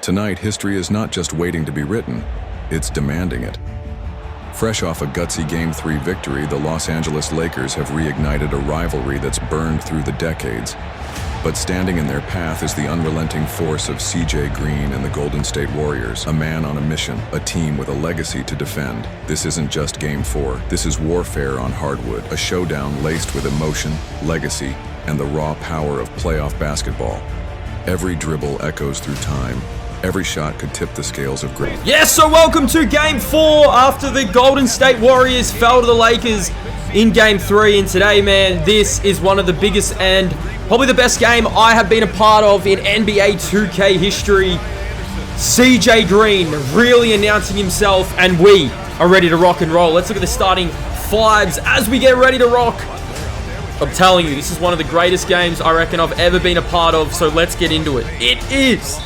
Tonight, history is not just waiting to be written, it's demanding it. Fresh off a gutsy Game 3 victory, the Los Angeles Lakers have reignited a rivalry that's burned through the decades. But standing in their path is the unrelenting force of CJ Green and the Golden State Warriors, a man on a mission, a team with a legacy to defend. This isn't just Game 4, this is warfare on hardwood, a showdown laced with emotion, legacy, and the raw power of playoff basketball. Every dribble echoes through time. Every shot could tip the scales of great. Yes, so welcome to Game 4 after the Golden State Warriors fell to the Lakers in Game 3. And today, man, this is one of the biggest and probably the best game I have been a part of in NBA 2K history. CJ Green really announcing himself, and we are ready to rock and roll. Let's look at the starting fives as we get ready to rock. I'm telling you, this is one of the greatest games I reckon I've ever been a part of, so let's get into it. It is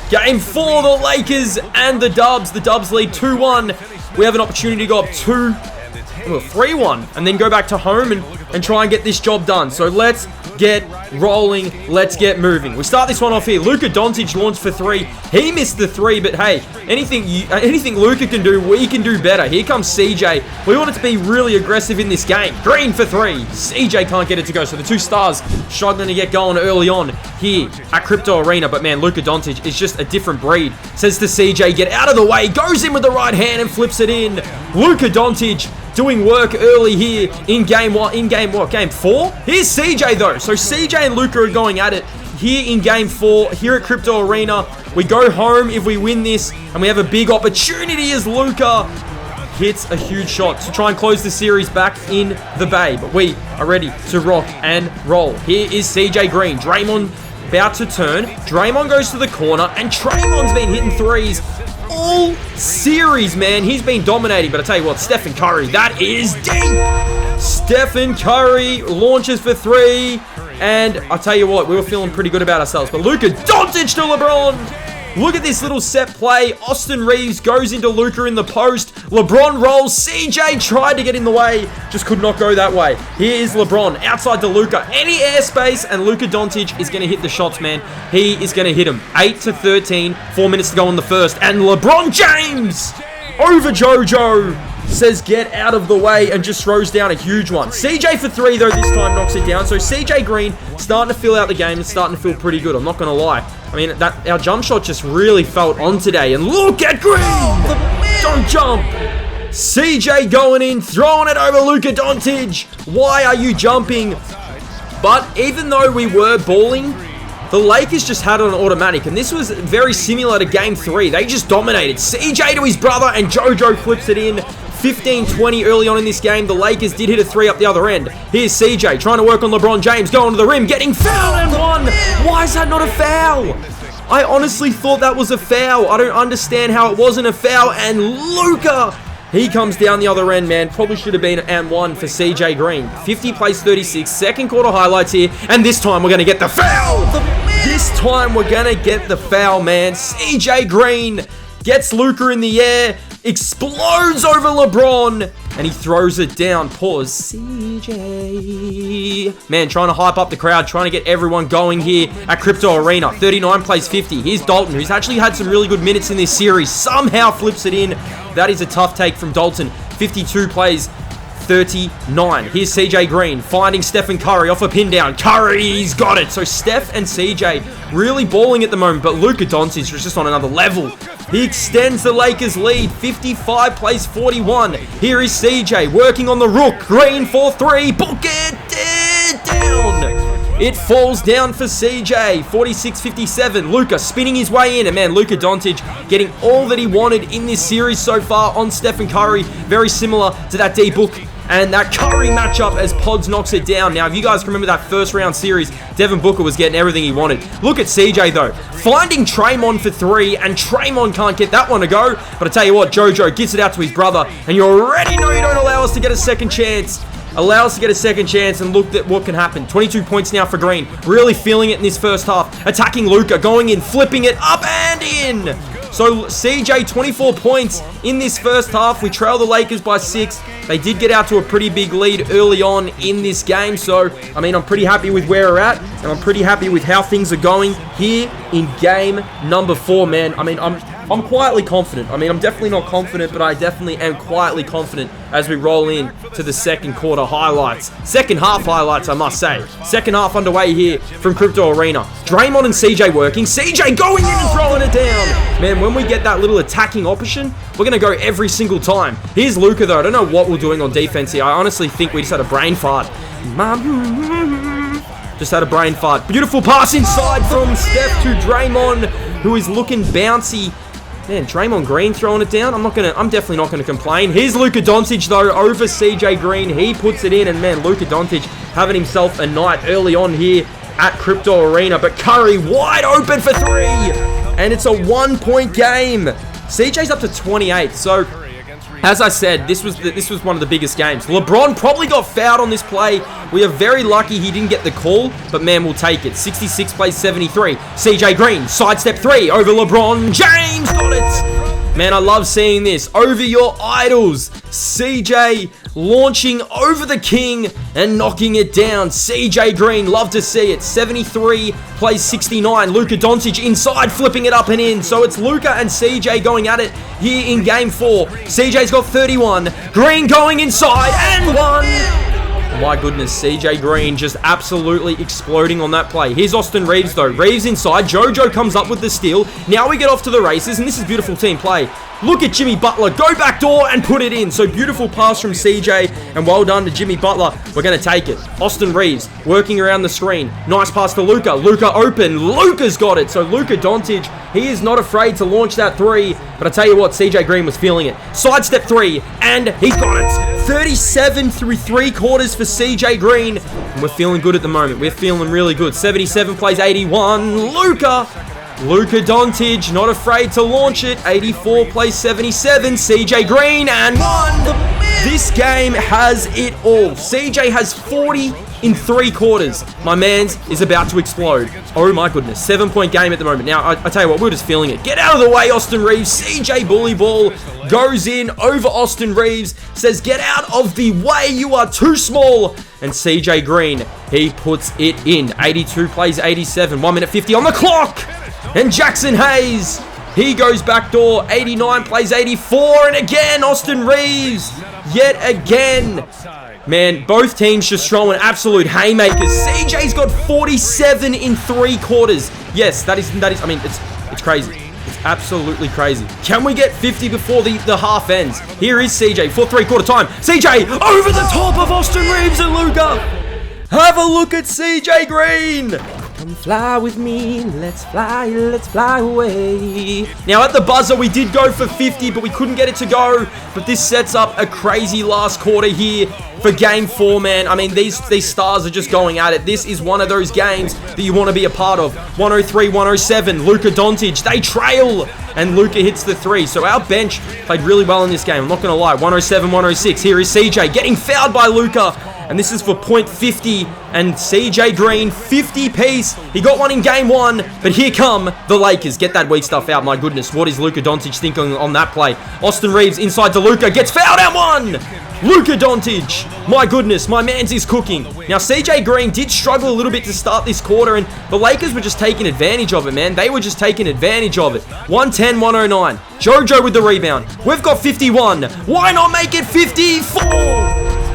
Game 4, the Lakers and the Dubs. The Dubs lead 2-1. We have an opportunity to go up 3-1 and then go back to home and try and get this job done. So let's get rolling. Let's get moving. We start this one off here. Luka Doncic launched for 3. He missed the 3, but hey, anything Luka can do, we can do better. Here comes CJ. We want it to be really aggressive in this game. Green for 3. CJ can't get it to go. So the two stars struggling to get going early on here at Crypto Arena. But man, Luka Doncic is just a different breed. Says to CJ, get out of the way. Goes in with the right hand and flips it in. Luka Doncic doing work early here in Game 4? Here's CJ though. So CJ and Luka are going at it here in Game 4 here at Crypto Arena. We go home if we win this, and we have a big opportunity as Luka hits a huge shot to try and close the series back in the Bay. But we are ready to rock and roll. Here is CJ Green. Draymond about to turn. Draymond goes to the corner, and Draymond's been hitting threes all series, man. He's been dominating, but I tell you what, Stephen Curry, that is deep. Stephen Curry launches for 3, and I tell you what, we were feeling pretty good about ourselves. But Luka Doncic to LeBron. Look at this little set play. Austin Reeves goes into Luka in the post. LeBron rolls. CJ tried to get in the way, just could not go that way. Here is LeBron outside to Luka. Any airspace, and Luka Doncic is going to hit the shots, man. He is going to hit them. 8-13. 4 minutes to go in the first. And LeBron James over JoJo says get out of the way and just throws down a huge one. CJ for 3 though, this time knocks it down. So CJ Green starting to fill out the game and starting to feel pretty good. I'm not going to lie. I mean, our jump shot just really felt on today. And look at Green! Don't jump! CJ going in, throwing it over Luka Doncic. Why are you jumping? But even though we were balling, the Lakers just had it on automatic, and this was very similar to Game 3. They just dominated. CJ to his brother, and JoJo flips it in. 15-20 early on in this game. The Lakers did hit a 3 up the other end. Here's CJ trying to work on LeBron James, going to the rim, getting fouled and 1. Why is that not a foul? I honestly thought that was a foul. I don't understand how it wasn't a foul. And Luka, he comes down the other end, man. Probably should have been and 1 for CJ Green. 50 plays 36. Second quarter highlights here. And this time we're going to get the foul. This time we're going to get the foul, man. CJ Green gets Luka in the air, explodes over LeBron, and he throws it down. Pause. CJ. Man, trying to hype up the crowd, trying to get everyone going here at Crypto Arena. 39 plays 50. Here's Dalton, who's actually had some really good minutes in this series. Somehow flips it in. That is a tough take from Dalton. 52 plays 39. Here's CJ Green finding Stephen Curry off a pin down. Curry's got it. So Steph and CJ really balling at the moment, but Luka Doncic is just on another level. He extends the Lakers lead. 55 plays 41. Here is CJ working on the rook. Green for 3. Book it down. It falls down for CJ. 46-57. Luka spinning his way in. And man, Luka Doncic getting all that he wanted in this series so far on Stephen Curry. Very similar to that D-Book and that Curry matchup as Pods knocks it down. Now, if you guys can remember that first round series, Devin Booker was getting everything he wanted. Look at CJ, though, finding Draymond for 3, and Draymond can't get that one to go. But I tell you what, JoJo gets it out to his brother, and you already know you don't allow us to get a second chance. Allow us to get a second chance, and look at what can happen. 22 points now for Green. Really feeling it in this first half. Attacking Luka, going in, flipping it up and in. So CJ, 24 points in this first half. We trail the Lakers by 6. They did get out to a pretty big lead early on in this game. So, I mean, I'm pretty happy with where we're at. And I'm pretty happy with how things are going here in game number 4, man. I mean, I'm quietly confident. I mean, I'm definitely not confident, but I definitely am quietly confident as we roll in to the second quarter highlights. Second half highlights, I must say. Second half underway here from Crypto Arena. Draymond and CJ working. CJ going in and throwing it down. Man, when we get that little attacking option, we're going to go every single time. Here's Luka, though. I don't know what we're doing on defense here. I honestly think we just had a brain fart. Just had a brain fart. Beautiful pass inside from Steph to Draymond, who is looking bouncy. Man, Draymond Green throwing it down. I'm definitely not gonna complain. Here's Luka Doncic though over CJ Green. He puts it in, and man, Luka Doncic having himself a night early on here at Crypto Arena. But Curry wide open for 3, and it's a 1-point game. CJ's up to 28. So, as I said, this was one of the biggest games. LeBron probably got fouled on this play. We are very lucky he didn't get the call, but man, we'll take it. 66 plays 73. CJ Green, sidestep 3 over LeBron James. Got it. Man, I love seeing this. Over your idols. CJ launching over the king and knocking it down. CJ Green, love to see it. 73 plays 69. Luka Doncic inside, flipping it up and in. So it's Luka and CJ going at it here in game 4. CJ's got 31. Green going inside and 1. My goodness, CJ Green just absolutely exploding on that play. Here's Austin Reeves though. Reeves inside. JoJo comes up with the steal. Now we get off to the races, and this is beautiful team play. Look at Jimmy Butler. Go back door and put it in. So beautiful pass from CJ, and well done to Jimmy Butler. We're going to take it. Austin Reeves working around the screen. Nice pass to Luka. Luka open. Luka's got it. So Luka Doncic, he is not afraid to launch that 3. But I tell you what, CJ Green was feeling it. Sidestep 3, and he's got it. 37 through 3 quarters for CJ Green. And we're feeling good at the moment. We're feeling really good. 77 plays 81. Luka Doncic, not afraid to launch it. 84 plays 77. CJ Green, and 1. This game has it all. CJ has 40 in 3 quarters. My man's is about to explode. Oh my goodness. 7-point game at the moment. Now, I tell you what, we're just feeling it. Get out of the way, Austin Reeves. CJ bully ball goes in over Austin Reeves. Says, get out of the way. You are too small. And CJ Green, he puts it in. 82 plays 87. 1 minute 50 on the clock. And Jackson Hayes, he goes back door. 89 plays 84. And again, Austin Reeves. Yet again. Man, both teams just throwing absolute haymakers. CJ's got 47 in 3 quarters. Yes, that is, I mean, it's crazy. It's absolutely crazy. Can we get 50 before the half ends? Here is CJ for 3-quarter time. CJ over the top of Austin Reeves and Luka. Have a look at CJ Green. Come fly with me, let's fly away. Now at the buzzer, we did go for 50, but we couldn't get it to go. But this sets up a crazy last quarter here for game 4, man. I mean, these stars are just going at it. This is one of those games that you want to be a part of. 103-107, Luka Doncic, they trail. And Luka hits the 3. So our bench played really well in this game. I'm not going to lie. 107-106. Here is CJ getting fouled by Luka. And this is for point 50. And CJ Green, 50 piece. He got one in game 1. But here come the Lakers. Get that weak stuff out. My goodness. What is Luka Doncic thinking on that play? Austin Reeves inside to Luka. Gets fouled at 1. Luka Doncic. My goodness. My man's is cooking. Now, CJ Green did struggle a little bit to start this quarter. And the Lakers were just taking advantage of it, man. They were just taking advantage of it. 110-109. JoJo with the rebound. We've got 51. Why not make it 54?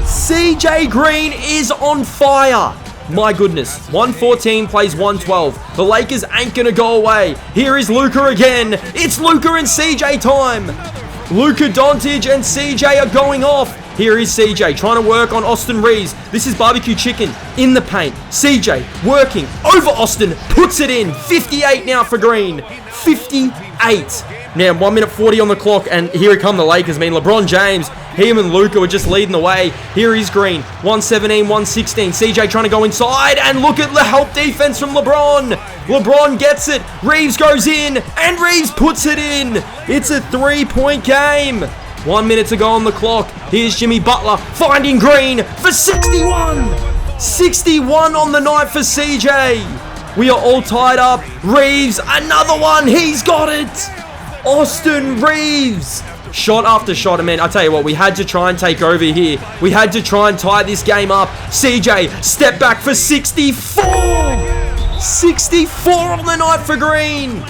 CJ Green is on fire. My goodness. 114 plays 112. The Lakers ain't gonna go away. Here is Luka again. It's Luka and CJ time. Luka Doncic and CJ are going off. Here is CJ trying to work on Austin Reeves. This is barbecue chicken in the paint. CJ working over Austin. Puts it in. 58 now for Green. 58. Now, 1 minute 40 on the clock, and here come the Lakers. I mean, LeBron James, him and Luka were just leading the way. Here is Green, 117, 116. CJ trying to go inside, and look at the help defense from LeBron. LeBron gets it. Reeves goes in, and Reeves puts it in. It's a 3-point game. 1 minute to go on the clock. Here's Jimmy Butler finding Green for 61. 61 on the night for CJ. We are all tied up. Reeves, another one. He's got it. Austin Reeves. Shot after shot. I mean, I tell you what, we had to try and take over here. We had to try and tie this game up. CJ, step back for 64. 64 on the night for Green.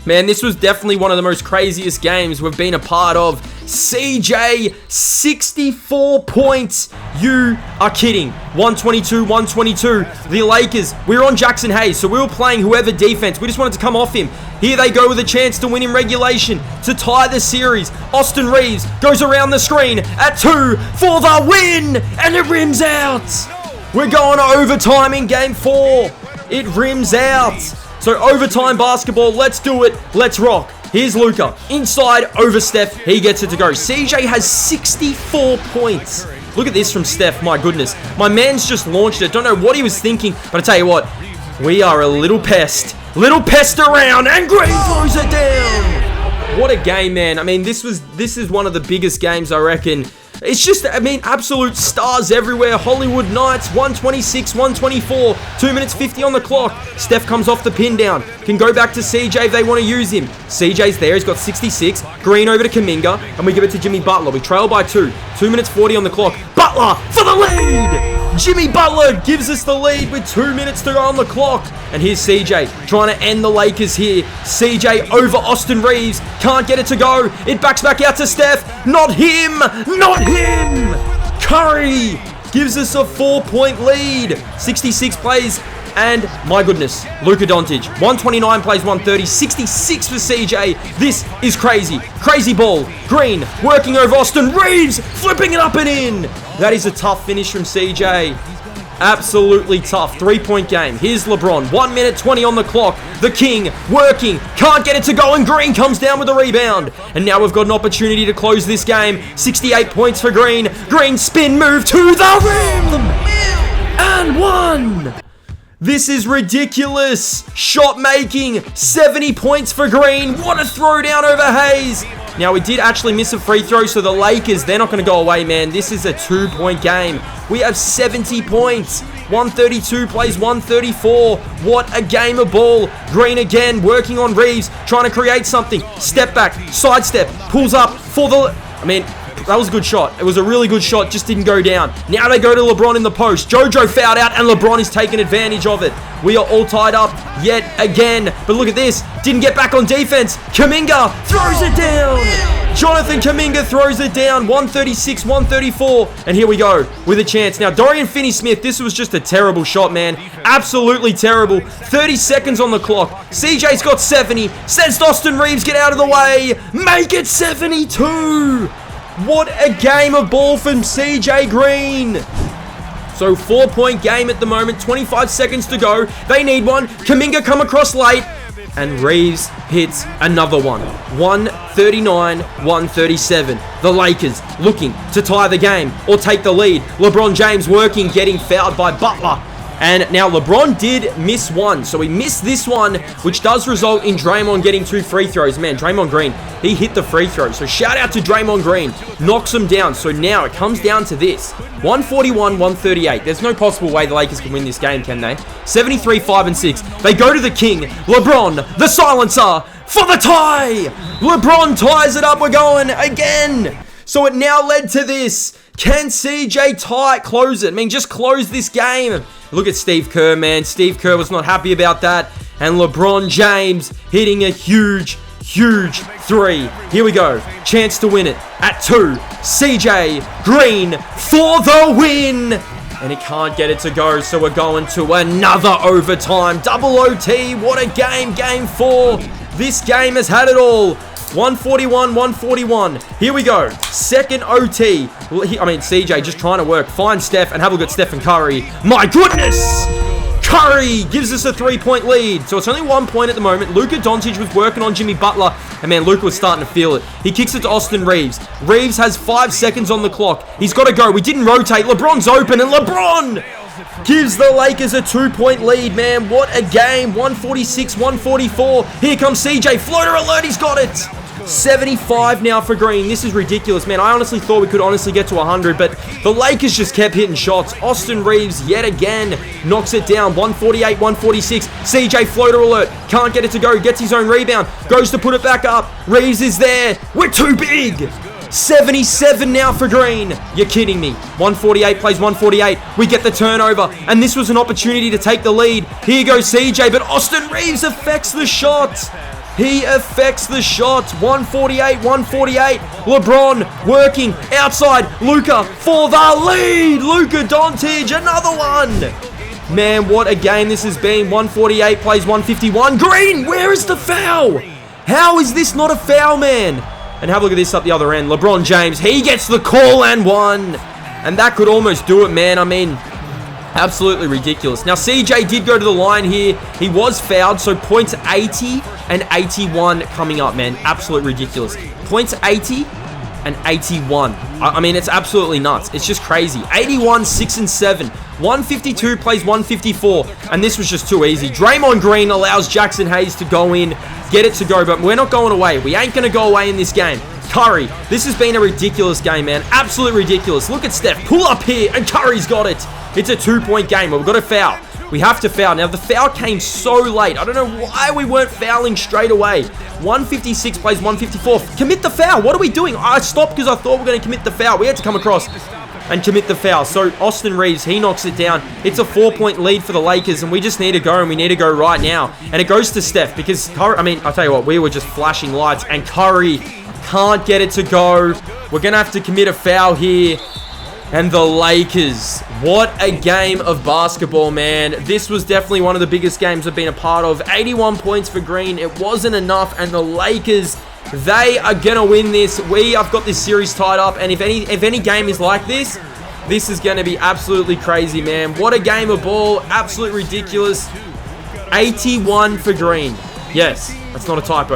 Man, this was definitely one of the most craziest games we've been a part of. CJ, 64 points. You are kidding. 122, 122. The Lakers, we were on Jackson Hayes, so we were playing whoever defense. We just wanted to come off him. Here they go with a chance to win in regulation to tie the series. Austin Reeves goes around the screen at 2 for the win, and it rims out. We're going to overtime in game 4. It rims out. So overtime basketball, let's do it. Let's rock. Here's Luka. Inside, over Steph. He gets it to go. CJ has 64 points. Look at this from Steph. My goodness. My man's just launched it. Don't know what he was thinking, but I tell you what, we are a little pest. Little pest around, and Green throws it down. What a game, man. I mean, this is one of the biggest games, I reckon. It's just, I mean, absolute stars everywhere. Hollywood Knights, 126, 124, 2 minutes 50 on the clock. Steph comes off the pin down. Can go back to CJ if they want to use him. CJ's there, he's got 66. Green over to Kuminga, and we give it to Jimmy Butler. We trail by 2. 2 minutes 40 on the clock. Butler for the lead! Jimmy Butler gives us the lead with 2 minutes to go on the clock. And here's CJ trying to end the Lakers here. CJ over Austin Reeves. Can't get it to go. It backs back out to Steph. Not him! Not him! Curry gives us a 4-point lead. 66 plays. And my goodness, Luka Doncic. 129 plays 130. 66 for CJ. This is crazy. Crazy ball. Green working over Austin Reeves. Flipping it up and in. That is a tough finish from CJ. Absolutely tough. 3-point game. Here's LeBron. 1 minute 20 on the clock. The King working. Can't get it to go, and Green comes down with the rebound. And now we've got an opportunity to close this game. 68 points for Green. Green spin move to the rim. And one. This is ridiculous. Shot making. 70 points for Green. What a throwdown over Hayes. Now, we did actually miss a free throw, so the Lakers, they're not going to go away, man. This is a 2-point game. We have 70 points. 132 plays 134. What a game of ball. Green again, working on Reeves, trying to create something. Step back, sidestep, pulls up for the... I mean, that was a good shot. It was a really good shot, just didn't go down. Now they go to LeBron in the post. JoJo fouled out, and LeBron is taking advantage of it. We are all tied up yet again. But look at this. Didn't get back on defense. Kuminga throws it down. Jonathan Kuminga throws it down. 136, 134. And here we go with a chance. Now, Dorian Finney-Smith, this was just a terrible shot, man. Absolutely terrible. 30 seconds on the clock. CJ's got 70. Says Austin Reeves, get out of the way. Make it 72. What a game of ball from CJ Green. So 4-point game at the moment, 25 seconds to go. They need one. Kuminga come across late, and Reeves hits another one. 139, 137. The Lakers looking to tie the game or take the lead. LeBron James working, getting fouled by Butler. And now LeBron did miss one. So he missed this one, which does result in Draymond getting 2 free throws. Man, Draymond Green, he hit the free throw. So shout out to Draymond Green. Knocks him down. So now it comes down to this. 141, 138. There's no possible way the Lakers can win this game, can they? 73, 5, and 6. They go to the King. LeBron, the silencer, for the tie. LeBron ties it up. We're going again. So it now led to this. Can CJ close it? I mean, just close this game. Look at Steve Kerr, man. Steve Kerr was not happy about that. And LeBron James hitting a huge 3. Here we go. Chance to win it at 2. CJ Green for the win. And he can't get it to go, so we're going to another overtime. Double OT. What a game. Game 4. This game has had it all. 141, 141. Here we go. Second OT. CJ just trying to work. Find Steph and have a look at Steph and Curry. My goodness! Curry gives us a 3-point lead. So it's only 1 point at the moment. Luka Doncic was working on Jimmy Butler. And man, Luka was starting to feel it. He kicks it to Austin Reeves. Reeves has 5 seconds on the clock. He's got to go. We didn't rotate. LeBron's open, and LeBron gives the Lakers a 2-point lead, man. What a game. 146, 144. Here comes CJ. Floater alert. He's got it. 75 now for Green. This is ridiculous, man. I honestly thought we could honestly get to 100, but the Lakers just kept hitting shots. Austin Reeves, yet again, knocks it down. 148, 146. CJ floater alert. Can't get it to go. Gets his own rebound. Goes to put it back up. Reeves is there. We're too big. 77 now for Green. You're kidding me. 148 plays 148. We get the turnover, and this was an opportunity to take the lead. Here goes CJ, but Austin Reeves affects the shot. He affects the shot. 148, 148. LeBron working outside. Luka for the lead. Luka Doncic, another one. Man, what a game this has been. 148 plays 151. Green, where is the foul? How is this not a foul, man? And have a look at this up the other end. LeBron James, he gets the call and one. And that could almost do it, man. I mean, absolutely ridiculous. Now, CJ did go to the line here. He was fouled, so points 80 and 81 coming up, man. Absolutely ridiculous. Points 80 and 81. I mean, it's absolutely nuts. It's just crazy. 81, 6 and 7. 152 plays 154, and this was just too easy. Draymond Green allows Jackson Hayes to go in, get it to go, but we're not going away. We ain't going to go away in this game. Curry, this has been a ridiculous game, man. Absolutely ridiculous. Look at Steph. Pull up here, and Curry's got it. It's a 2-point game, but we've got to foul. We have to foul. Now, the foul came so late. I don't know why we weren't fouling straight away. 156 plays 154. Commit the foul. What are we doing? I stopped because I thought we were going to commit the foul. We had to come across and commit the foul. So, Austin Reeves, he knocks it down. It's a 4-point lead for the Lakers, and we just need to go, and we need to go right now. And it goes to Steph because, Curry, I mean, I'll tell you what, we were just flashing lights, and Curry can't get it to go. We're going to have to commit a foul here. And the Lakers, what a game of basketball, man. This was definitely one of the biggest games I've been a part of. 81 points for Green. It wasn't enough, and the Lakers, they are going to win this. I've got this series tied up, and if any game is like this, this is going to be absolutely crazy, man. What a game of ball. Absolutely ridiculous. 81 for Green. Yes, that's not a typo.